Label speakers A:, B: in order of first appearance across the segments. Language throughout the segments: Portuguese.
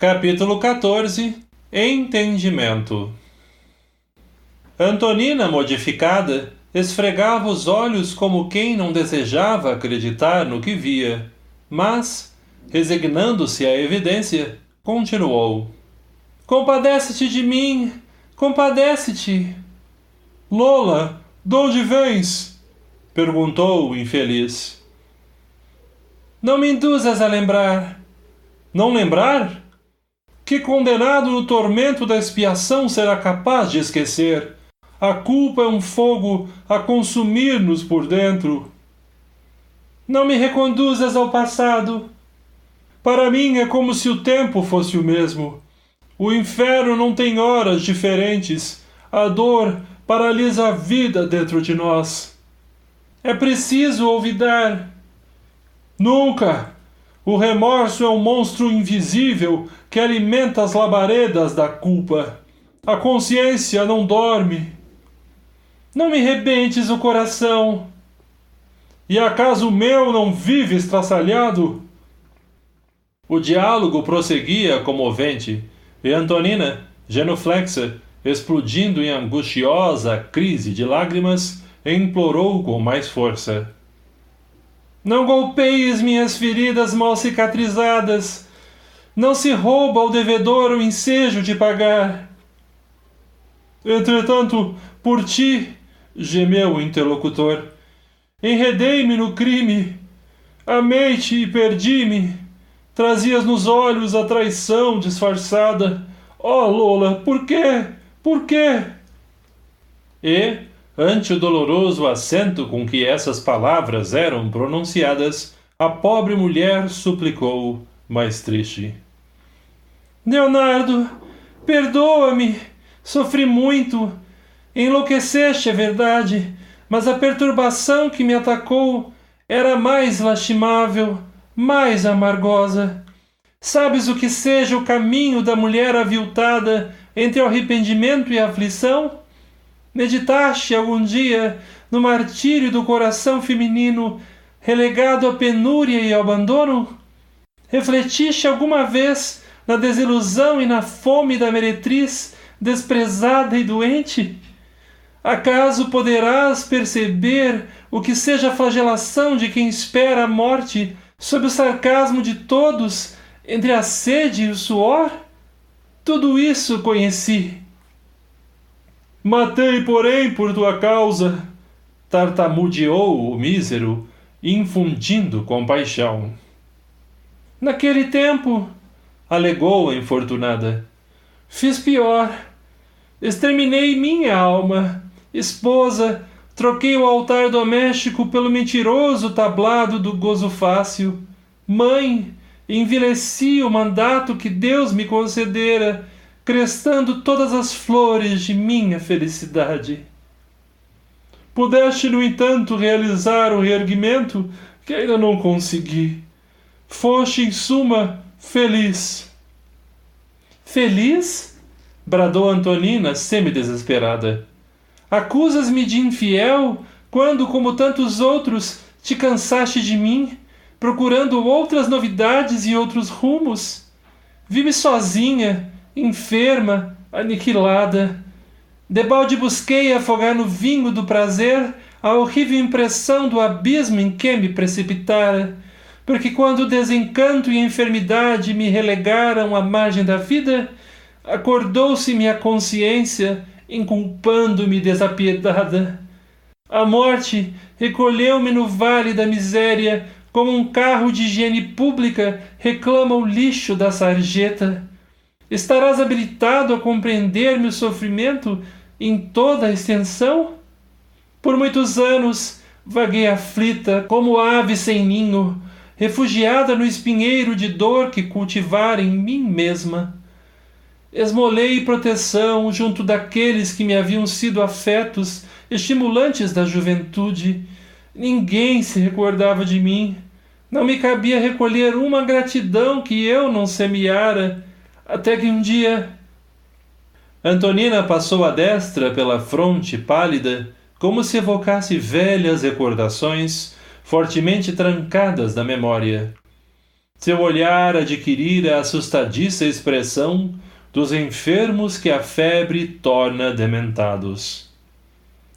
A: Capítulo 14. Entendimento. Antonina, modificada, esfregava os olhos como quem não desejava acreditar no que via, mas, resignando-se à evidência, continuou. Compadece-te de mim, compadece-te. Lola, de onde vens? Perguntou o infeliz. Não me induzas a lembrar. Não lembrar? Que condenado no tormento da expiação será capaz de esquecer? A culpa é um fogo a consumir-nos por dentro. Não me reconduzas ao passado. Para mim é como se o tempo fosse o mesmo. O inferno não tem horas diferentes. A dor paralisa a vida dentro de nós. É preciso olvidar. Nunca! O remorso é um monstro invisível que alimenta as labaredas da culpa. A consciência não dorme. Não me rebentes o coração. E acaso o meu não vive estraçalhado? O diálogo prosseguia comovente, e Antonina, genuflexa, explodindo em angustiosa crise de lágrimas, implorou com mais força. Não golpeies minhas feridas mal cicatrizadas. Não se rouba ao devedor o ensejo de pagar. Entretanto, por ti, gemeu o interlocutor, enredei-me no crime. Amei-te e perdi-me. Trazias nos olhos a traição disfarçada. Oh, Lola, por quê? Por quê? E, ante o doloroso acento com que essas palavras eram pronunciadas, a pobre mulher suplicou, mais triste. Leonardo, perdoa-me. Sofri muito. Enlouqueceste, é verdade, mas a perturbação que me atacou era mais lastimável, mais amargosa. Sabes o que seja o caminho da mulher aviltada entre o arrependimento e a aflição? Meditaste algum dia no martírio do coração feminino relegado à penúria e ao abandono? Refletiste alguma vez na desilusão e na fome da meretriz desprezada e doente? Acaso poderás perceber o que seja a flagelação de quem espera a morte sob o sarcasmo de todos entre a sede e o suor? Tudo isso conheci. Matei, porém, por tua causa, tartamudeou o mísero, infundindo compaixão. Naquele tempo, alegou a infortunada, fiz pior. Exterminei minha alma. Esposa, troquei o altar doméstico pelo mentiroso tablado do gozo fácil. Mãe, envileci o mandato que Deus me concedera, crestando todas as flores de minha felicidade. Pudeste, no entanto, realizar o reerguimento que ainda não consegui. Foste, em suma, feliz. Feliz? Bradou Antonina, semi-desesperada. Acusas-me de infiel quando, como tantos outros, te cansaste de mim, procurando outras novidades e outros rumos? Vi-me sozinha, enferma, aniquilada. Debalde busquei afogar no vinho do prazer a horrível impressão do abismo em que me precipitara, porque quando o desencanto e a enfermidade me relegaram à margem da vida, acordou-se-me a consciência, inculpando-me desapiedada. A morte recolheu-me no vale da miséria, como um carro de higiene pública reclama o lixo da sarjeta. Estarás habilitado a compreender meu sofrimento em toda a extensão? Por muitos anos vaguei aflita, como ave sem ninho, refugiada no espinheiro de dor que cultivara em mim mesma. Esmolei proteção junto daqueles que me haviam sido afetos, estimulantes da juventude. Ninguém se recordava de mim. Não me cabia recolher uma gratidão que eu não semeara, até que um dia... Antonina passou a destra pela fronte pálida, como se evocasse velhas recordações, fortemente trancadas da memória. Seu olhar adquirira a assustadiça expressão dos enfermos que a febre torna dementados.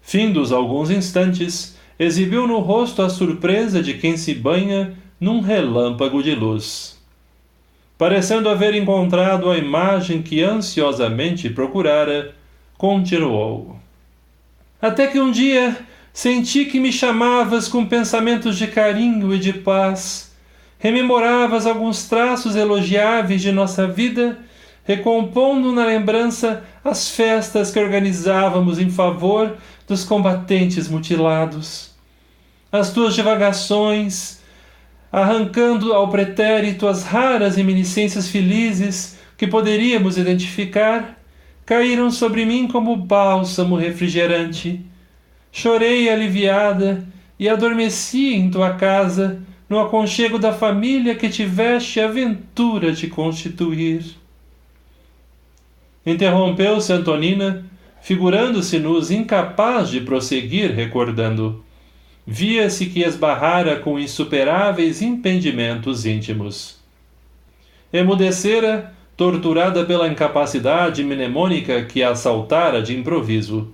A: Findos alguns instantes, exibiu no rosto a surpresa de quem se banha num relâmpago de luz. Parecendo haver encontrado a imagem que ansiosamente procurara, continuou. Até que um dia senti que me chamavas com pensamentos de carinho e de paz. Rememoravas alguns traços elogiáveis de nossa vida, recompondo na lembrança as festas que organizávamos em favor dos combatentes mutilados. As tuas divagações, arrancando ao pretérito as raras reminiscências felizes que poderíamos identificar, caíram sobre mim como bálsamo refrigerante. Chorei aliviada e adormeci em tua casa, no aconchego da família que tiveste a ventura de constituir. Interrompeu-se Antonina, figurando-se-nos incapaz de prosseguir, recordando. Via-se que esbarrara com insuperáveis impedimentos íntimos. Emudecera, torturada pela incapacidade mnemônica que a assaltara de improviso.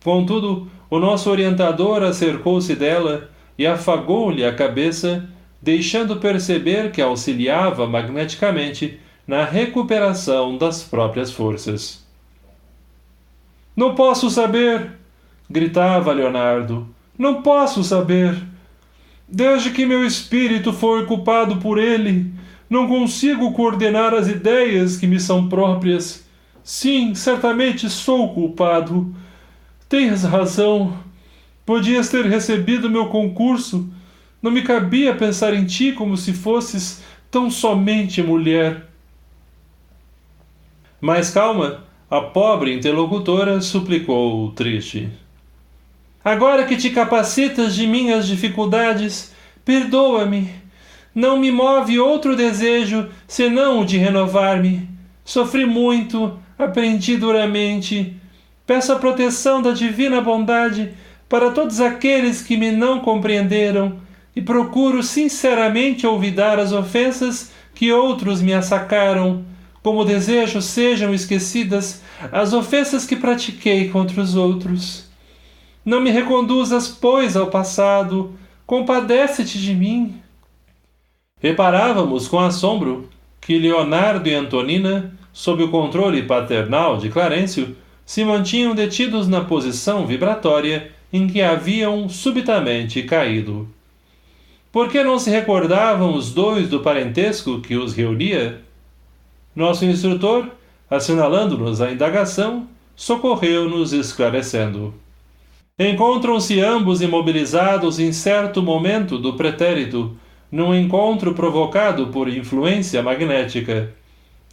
A: Contudo, o nosso orientador acercou-se dela e afagou-lhe a cabeça, deixando perceber que auxiliava magneticamente na recuperação das próprias forças. Não posso saber! Gritava Leonardo. Não posso saber! Desde que meu espírito foi ocupado por ele, não consigo coordenar as ideias que me são próprias. Sim, certamente sou culpado. Tens razão. Podias ter recebido meu concurso. Não me cabia pensar em ti como se fosses tão somente mulher. Mais calma, a pobre interlocutora suplicou, triste. Agora que te capacitas de minhas dificuldades, perdoa-me. Não me move outro desejo senão o de renovar-me. Sofri muito, aprendi duramente. Peço a proteção da divina bondade para todos aqueles que me não compreenderam e procuro sinceramente olvidar as ofensas que outros me assacaram, como desejo sejam esquecidas as ofensas que pratiquei contra os outros. Não me reconduzas, pois, ao passado, compadece-te de mim. Reparávamos com assombro que Leonardo e Antonina, sob o controle paternal de Clarencio, se mantinham detidos na posição vibratória em que haviam subitamente caído. Por que não se recordavam os dois do parentesco que os reunia? Nosso instrutor, assinalando-nos a indagação, socorreu-nos esclarecendo. Encontram-se ambos imobilizados em certo momento do pretérito, num encontro provocado por influência magnética.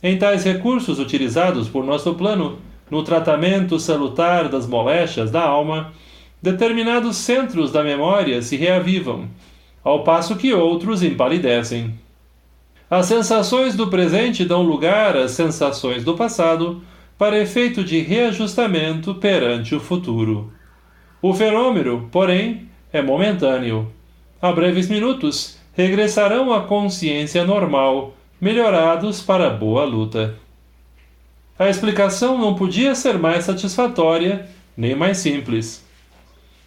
A: Em tais recursos utilizados por nosso plano, no tratamento salutar das moléstias da alma, determinados centros da memória se reavivam, ao passo que outros empalidecem. As sensações do presente dão lugar às sensações do passado, para efeito de reajustamento perante o futuro. O fenômeno, porém, é momentâneo. A breves minutos, regressarão à consciência normal, melhorados para a boa luta. A explicação não podia ser mais satisfatória, nem mais simples.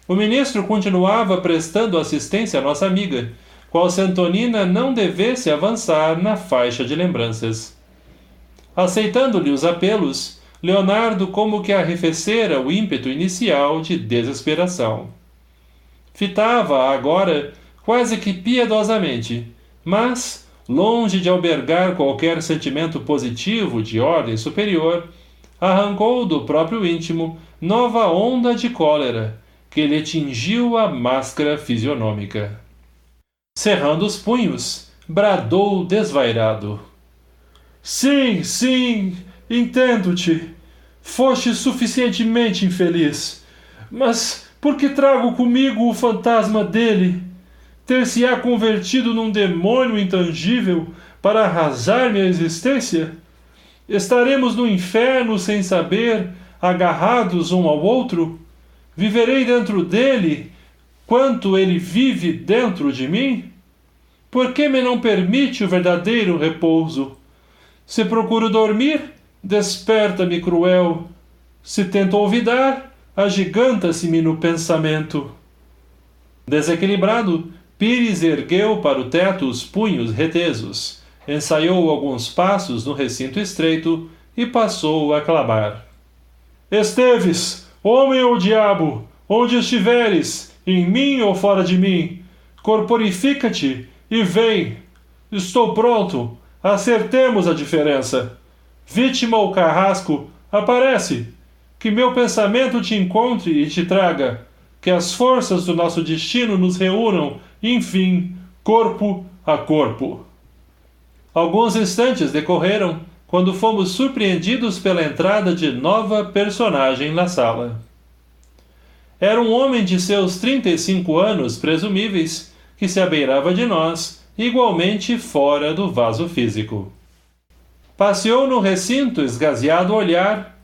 A: O ministro continuava prestando assistência à nossa amiga, qual se Antonina não devesse avançar na faixa de lembranças. Aceitando-lhe os apelos, Leonardo como que arrefecera o ímpeto inicial de desesperação. Fitava-a agora quase que piedosamente, mas, longe de albergar qualquer sentimento positivo de ordem superior, arrancou do próprio íntimo nova onda de cólera, que lhe tingiu a máscara fisionômica. Cerrando os punhos, bradou desvairado. Sim, sim, entendo-te. Foste suficientemente infeliz. Mas por que trago comigo o fantasma dele? Ter-se-á convertido num demônio intangível para arrasar minha existência? Estaremos no inferno sem saber, agarrados um ao outro? Viverei dentro dele, quanto ele vive dentro de mim? Por que me não permite o verdadeiro repouso? Se procuro dormir, desperta-me cruel. Se tento olvidar, agiganta-se-me no pensamento. Desequilibrado, Pires ergueu para o teto os punhos retesos, ensaiou alguns passos no recinto estreito e passou a clamar. Esteves, homem ou diabo, onde estiveres, em mim ou fora de mim, corporifica-te e vem. Estou pronto, acertemos a diferença. Vítima ou carrasco, aparece. Que meu pensamento te encontre e te traga. Que as forças do nosso destino nos reúnam, enfim, corpo a corpo. Alguns instantes decorreram quando fomos surpreendidos pela entrada de nova personagem na sala. Era um homem de seus 35 anos presumíveis, que se abeirava de nós, igualmente fora do vaso físico. Passeou no recinto esgazeado olhar,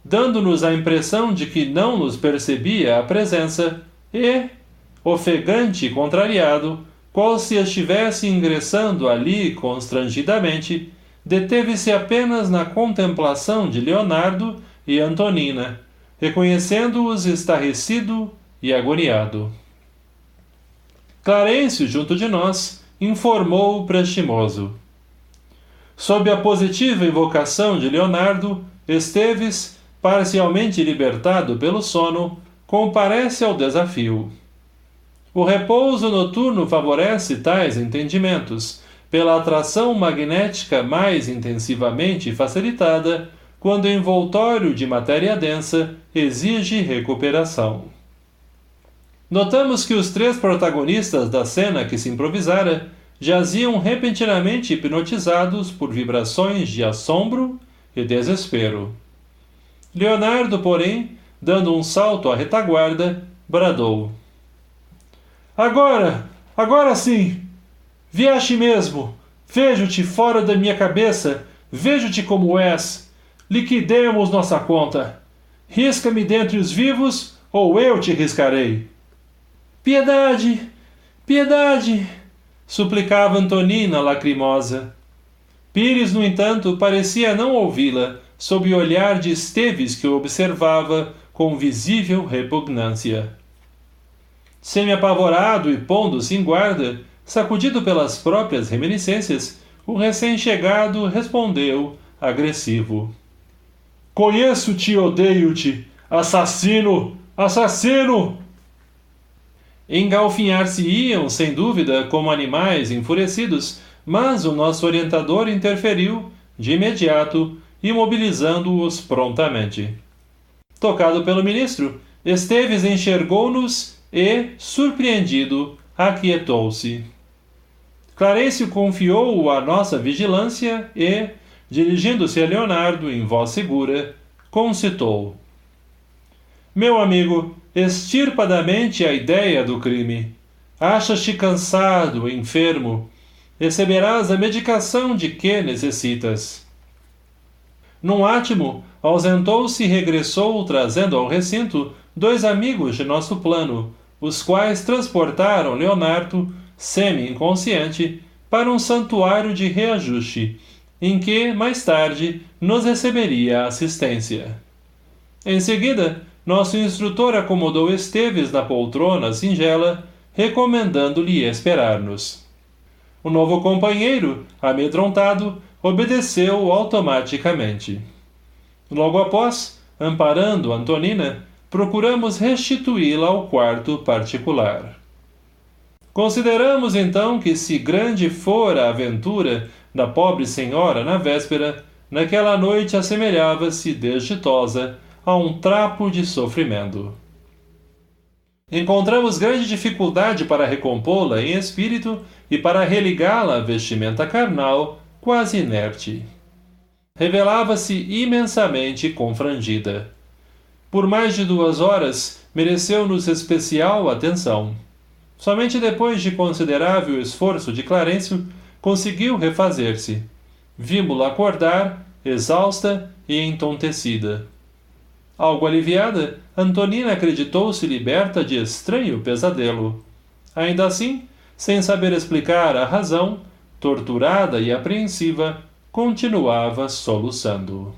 A: dando-nos a impressão de que não nos percebia a presença e, ofegante e contrariado, qual se estivesse ingressando ali constrangidamente, deteve-se apenas na contemplação de Leonardo e Antonina, reconhecendo-os estarrecido e agoniado. Clarencio, junto de nós, informou prestimoso. Sob a positiva invocação de Leonardo, Esteves, parcialmente libertado pelo sono, comparece ao desafio. O repouso noturno favorece tais entendimentos, pela atração magnética mais intensivamente facilitada, quando o envoltório de matéria densa exige recuperação. Notamos que os 3 protagonistas da cena que se improvisara jaziam repentinamente hipnotizados por vibrações de assombro e desespero. Leonardo, porém, dando um salto à retaguarda, bradou. Agora sim! Vieste mesmo! Vejo-te fora da minha cabeça, vejo-te como és. Liquidemos nossa conta. Risca-me dentre os vivos, ou eu te riscarei. Piedade! Piedade! Suplicava Antonina lacrimosa. Pires, no entanto, parecia não ouvi-la, sob o olhar de Esteves que o observava com visível repugnância. Semi-apavorado e pondo-se em guarda, sacudido pelas próprias reminiscências, o recém-chegado respondeu, agressivo. Conheço-te e odeio-te! Assassino! Assassino! Engalfinhar-se-iam, sem dúvida, como animais enfurecidos, mas o nosso orientador interferiu, de imediato, imobilizando-os prontamente. Tocado pelo ministro, Esteves enxergou-nos e, surpreendido, aquietou-se. Clarencio confiou-o à nossa vigilância e, dirigindo-se a Leonardo em voz segura, concitou. Meu amigo, extirpadamente a ideia do crime. Achas-te cansado, enfermo. Receberás a medicação de que necessitas. Num átimo, ausentou-se e regressou trazendo ao recinto 2 amigos de nosso plano, os quais transportaram Leonardo, semi-inconsciente, para um santuário de reajuste, em que, mais tarde, nos receberia assistência. Em seguida, nosso instrutor acomodou Esteves na poltrona singela, recomendando-lhe esperar-nos. O novo companheiro, amedrontado, obedeceu automaticamente. Logo após, amparando Antonina, procuramos restituí-la ao quarto particular. Consideramos então que, se grande fora a aventura da pobre senhora na véspera, naquela noite assemelhava-se desditosa a um trapo de sofrimento. Encontramos grande dificuldade para recompô-la em espírito e para religá-la à vestimenta carnal, quase inerte. Revelava-se imensamente confrangida. Por mais de 2 horas, mereceu-nos especial atenção. Somente depois de considerável esforço de Clarencio, conseguiu refazer-se. Vimo-la acordar, exausta e entontecida. Algo aliviada, Antonina acreditou-se liberta de estranho pesadelo. Ainda assim, sem saber explicar a razão, torturada e apreensiva, continuava soluçando.